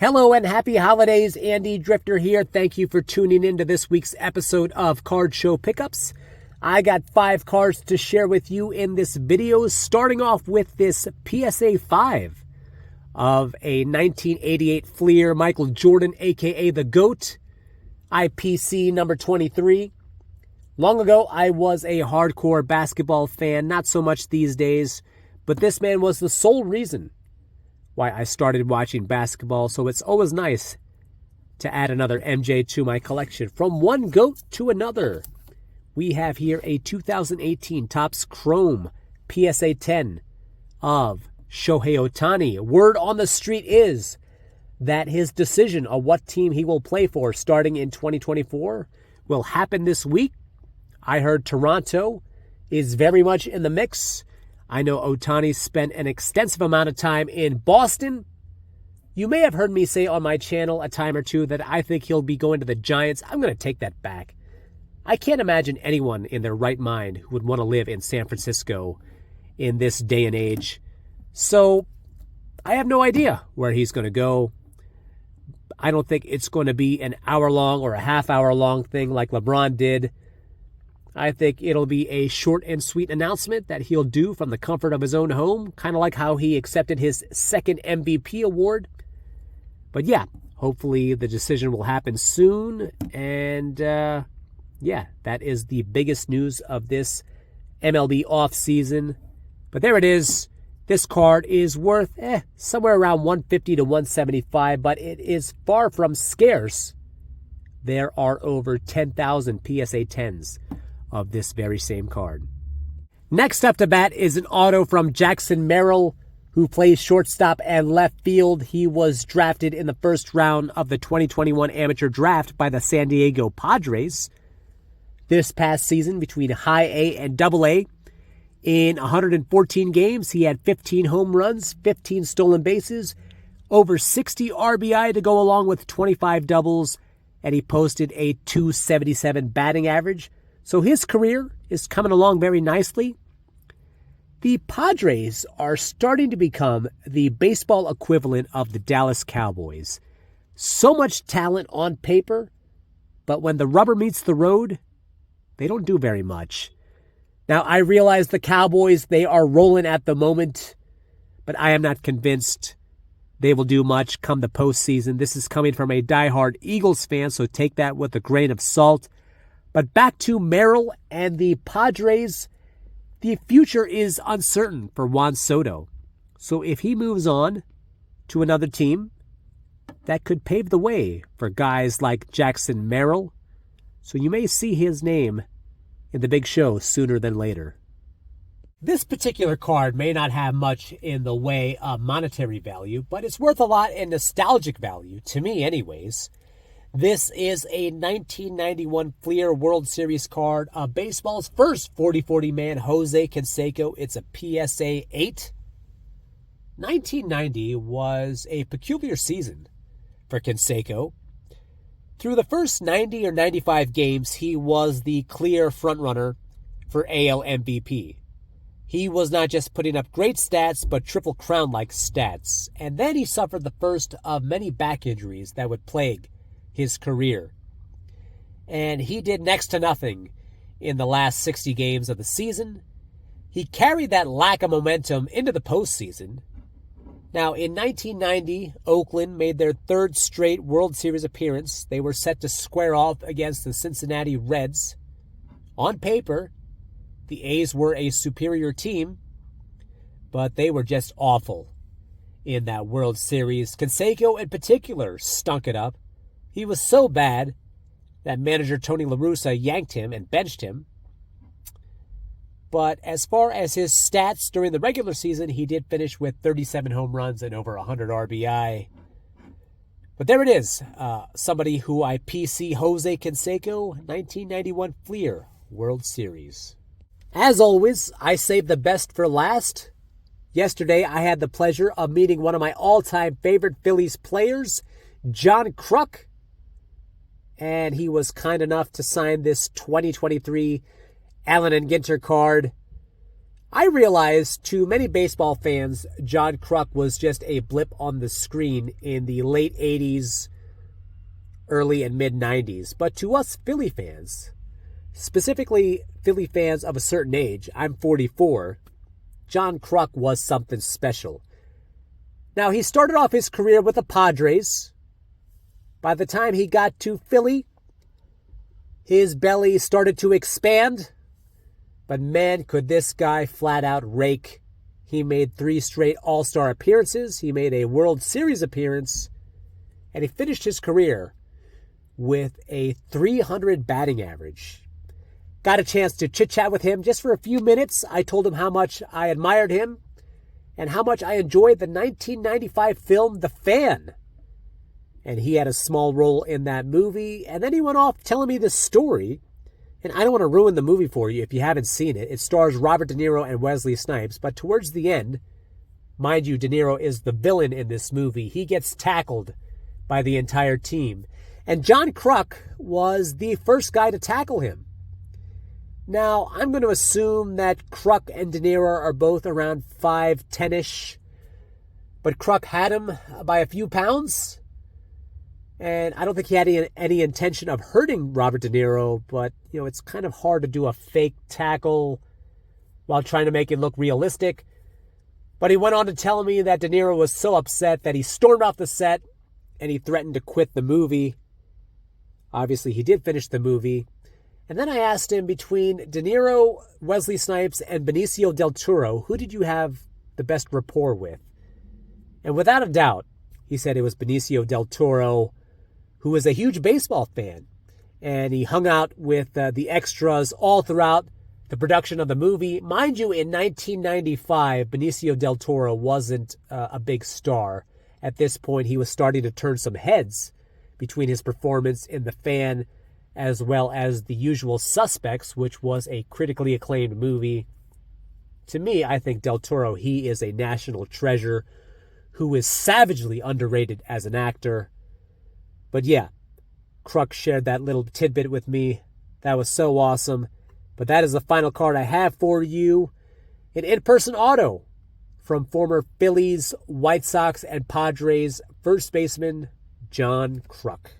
Hello and happy holidays. Andy Drifter here. Thank you for tuning in to this week's episode of Card Show Pickups. I got 5 cards to share with you in this video, starting off with this PSA 5 of a 1988 Fleer Michael Jordan, aka the GOAT, IPC number 23. Long ago, I was a hardcore basketball fan, not so much these days, but this man was the sole reason why I started watching basketball, so it's always nice to add another MJ to my collection. From one GOAT to another, we have here a 2018 Topps Chrome PSA 10 of Shohei Ohtani. Word on the street is that his decision on what team he will play for starting in 2024 will happen this week. I heard Toronto is very much in the mix. I know Ohtani spent an extensive amount of time in Boston. You may have heard me say on my channel a time or two that I think he'll be going to the Giants. I'm going to take that back. I can't imagine anyone in their right mind who would want to live in San Francisco in this day and age. So I have no idea where he's going to go. I don't think it's going to be an hour-long or a half-hour-long thing like LeBron did. I think it'll be a short and sweet announcement that he'll do from the comfort of his own home, kind of like how he accepted his second MVP award. But yeah, hopefully the decision will happen soon. And yeah, that is the biggest news of this MLB offseason. But there it is. This card is worth somewhere around $150 to $175, but it is far from scarce. There are over 10,000 PSA 10s of this very same card. Next up to bat is an auto from Jackson Merrill, who plays shortstop and left field. He was drafted in the first round of the 2021 amateur draft by the San Diego Padres. This past season, between high A and double A, in 114 games, he had 15 home runs, 15 stolen bases, over 60 RBI to go along with 25 doubles, and he posted a .277 batting average. So his career is coming along very nicely. The Padres are starting to become the baseball equivalent of the Dallas Cowboys. So much talent on paper, but when the rubber meets the road, they don't do very much. Now, I realize the Cowboys, they are rolling at the moment, but I am not convinced they will do much come the postseason. This is coming from a diehard Eagles fan, so take that with a grain of salt. But back to Merrill and the Padres, the future is uncertain for Juan Soto. So if he moves on to another team, that could pave the way for guys like Jackson Merrill. So you may see his name in the big show sooner than later. This particular card may not have much in the way of monetary value, but it's worth a lot in nostalgic value, to me anyways. This is a 1991 Fleer World Series card of baseball's first 40-40 man, Jose Canseco. It's a PSA 8. 1990 was a peculiar season for Canseco. Through the first 90 or 95 games, he was the clear frontrunner for AL MVP. He was not just putting up great stats, but Triple Crown-like stats. And then he suffered the first of many back injuries that would plague his career. And he did next to nothing in the last 60 games of the season. He carried that lack of momentum into the postseason. Now, in 1990, Oakland made their third straight World Series appearance. They were set to square off against the Cincinnati Reds. On paper, the A's were a superior team, but they were just awful in that World Series. Canseco, in particular, stunk it up. He was so bad that manager Tony La Russa yanked him and benched him. But as far as his stats during the regular season, he did finish with 37 home runs and over 100 RBI. But there it is. Somebody who I PC, Jose Canseco, 1991 Fleer World Series. As always, I save the best for last. Yesterday, I had the pleasure of meeting one of my all-time favorite Phillies players, John Kruk. And he was kind enough to sign this 2023 Allen and Ginter card. I realized to many baseball fans, John Kruk was just a blip on the screen in the late 80s, early and mid 90s. But to us Philly fans, specifically Philly fans of a certain age, I'm 44, John Kruk was something special. Now, he started off his career with the Padres. By the time he got to Philly, his belly started to expand. But man, could this guy flat out rake. He made 3 straight All-Star appearances. He made a World Series appearance. And he finished his career with a .300 batting average. Got a chance to chit-chat with him just for a few minutes. I told him how much I admired him and how much I enjoyed the 1995 film The Fan. And he had a small role in that movie. And then he went off telling me this story. And I don't want to ruin the movie for you if you haven't seen it. It stars Robert De Niro and Wesley Snipes. But towards the end, mind you, De Niro is the villain in this movie. He gets tackled by the entire team. And John Kruk was the first guy to tackle him. Now, I'm going to assume that Kruk and De Niro are both around 5'10"-ish. But Kruk had him by a few pounds. And I don't think he had any intention of hurting Robert De Niro. But, it's kind of hard to do a fake tackle while trying to make it look realistic. But he went on to tell me that De Niro was so upset that he stormed off the set and he threatened to quit the movie. Obviously, he did finish the movie. And then I asked him, between De Niro, Wesley Snipes, and Benicio del Toro, who did you have the best rapport with? And without a doubt, he said it was Benicio del Toro, who was a huge baseball fan. And he hung out with the extras all throughout the production of the movie. Mind you, in 1995, Benicio del Toro wasn't a big star. At this point, he was starting to turn some heads between his performance in The Fan as well as The Usual Suspects, which was a critically acclaimed movie. To me, I think Del Toro, he is a national treasure who is savagely underrated as an actor. But yeah, Kruk shared that little tidbit with me. That was so awesome. But that is the final card I have for you. An in-person auto from former Phillies, White Sox, and Padres first baseman John Kruk.